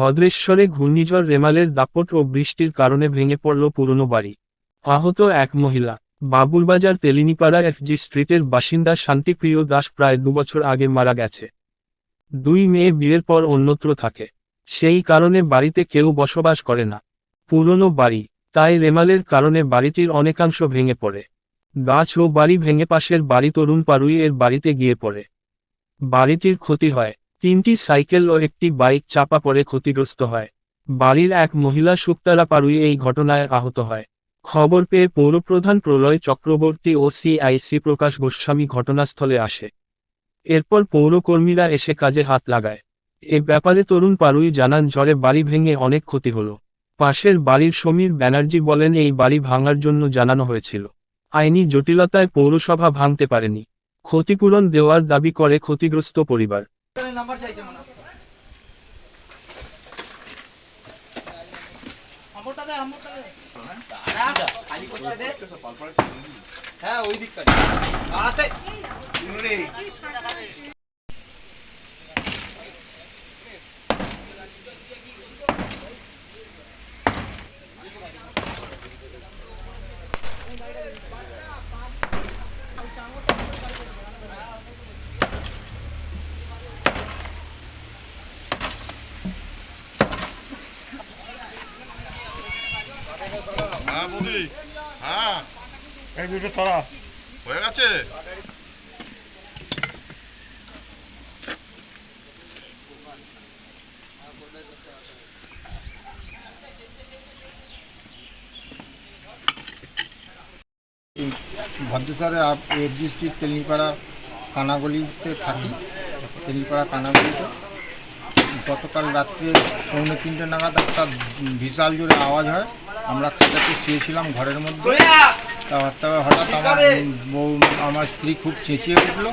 ভদ্রেশ্বরে ঘূর্ণিঝড় রেমালের দাপট ও বৃষ্টির কারণে ভেঙে পড়ল পুরনো বাড়ি। আহত এক মহিলা। বাবুরবাজার তেলিনিপাড়া এফজি স্ট্রিটের বাসিন্দা শান্তিপ্রিয় দাস প্রায় 2 বছর আগে মারা গেছে। 2 মেয়ে বিয়ের পর অন্যত্র থাকে, সেই কারণে বাড়িতে কেউ বসবাস করে না। পুরনো বাড়ি, তাই রেমালের কারণে বাড়িটির অনেকাংশ ভেঙে পড়ে। গাছ ও বাড়ি ভেঙে পাশের বাড়ি তরুণ পারুই এর বাড়িতে গিয়ে পড়ে। বাড়িটির ক্ষতি হয়, 3টি সাইকেল ও একটি বাইক চাপা পড়ে ক্ষতিগ্রস্ত হয়। বাড়ির এক মহিলা শুক্তারা পারুই এই ঘটনায় আহত হয়। খবর পেয়ে পৌরপ্রধান প্রলয় চক্রবর্তী ও সিআইসি প্রকাশ গোস্বামী ঘটনাস্থলে আসে। এরপর পৌরকর্মীরা এসে কাজে হাত লাগায়। এ ব্যাপারে তরুণ পারুই জানান, ঝড়ে বাড়ি ভেঙে অনেক ক্ষতি হলো। পাশের বাড়ির সমীর ব্যানার্জি বলেন, এই বাড়ি ভাঙার জন্য জানানো হয়েছিল, আইনি জটিলতায় পৌরসভা ভাঙতে পারেনি। ক্ষতিপূরণ দেওয়ার দাবি করে ক্ষতিগ্রস্ত পরিবার। হ্যাঁ বৌদি, হ্যাঁ এই দুটো সরা হয়ে গেছে। ভদ্রেশ্বরে এফজি স্ট্রিট তেলিপাড়া কানাগলিতে থাকি। তেলিপাড়া কানাগলিতে গতকাল রাত্রে 2:45 নাগাদ একটা বিশাল জোরে আওয়াজ হয়। আমরা খাটাতে শুয়েছিলাম ঘরের মধ্যে। তারপর হঠাৎ আমার স্ত্রী খুব চেঁচিয়ে উঠলো।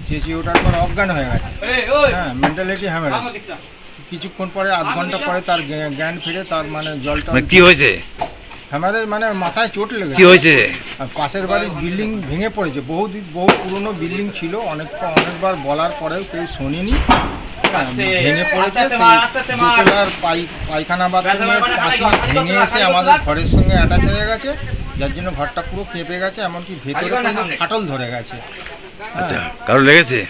চেঁচিয়ে ওঠার পর অজ্ঞান হয়ে গেছে। হ্যাঁ, মেন্টালিটি হ্যামেরাজ। কিছুক্ষণ পরে, আধ ঘন্টা পরে তার জ্ঞান ফিরে। তার মানে জলটা কি হয়েছে? হ্যামারেজ মানে মাথায় চোট লেগেছে। কি হয়েছে? পাশের বাড়ির বিল্ডিং ভেঙে পড়েছে। বহু পুরনো বিল্ডিং ছিল, অনেকবার বলার পরেও কেউ শোনেনি। ভেঙে পড়েছে। দোতলার পায়খানা বাথরুমের পাঁচিল ভেঙে এসে আমাদের ঘরের সঙ্গে অ্যাটাচ হয়ে গেছে, যার জন্য ঘরটা পুরো কেঁপে গেছে। এমনকি ভেতরে ফাটল ধরে গেছে। কারো লেগেছে?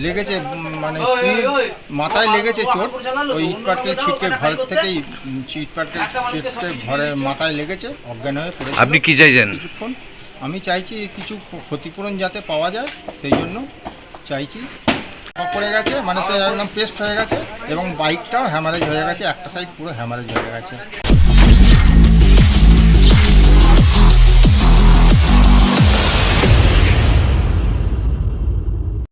লেগেছে মানে স্ত্রীর মাথায় লেগেছে চোট। ওই ইটপাটকেল ছিটকে ঘর থেকেই ইটপাটকেল ছিটকে ঘরে মাথায় লেগেছে, অজ্ঞান হয়ে পড়েছে। আপনি কি চাইছেন? কিছুক্ষণ আমি চাইছি কিছু ক্ষতিপূরণ যাতে পাওয়া যায়, সেই জন্য চাইছি। পড়ে গেছে মানে সে একদম পেস্ট হয়ে গেছে এবং বাইকটাও হ্যামারেজ হয়ে গেছে, একটা সাইড পুরো হ্যামারেজ হয়ে গেছে।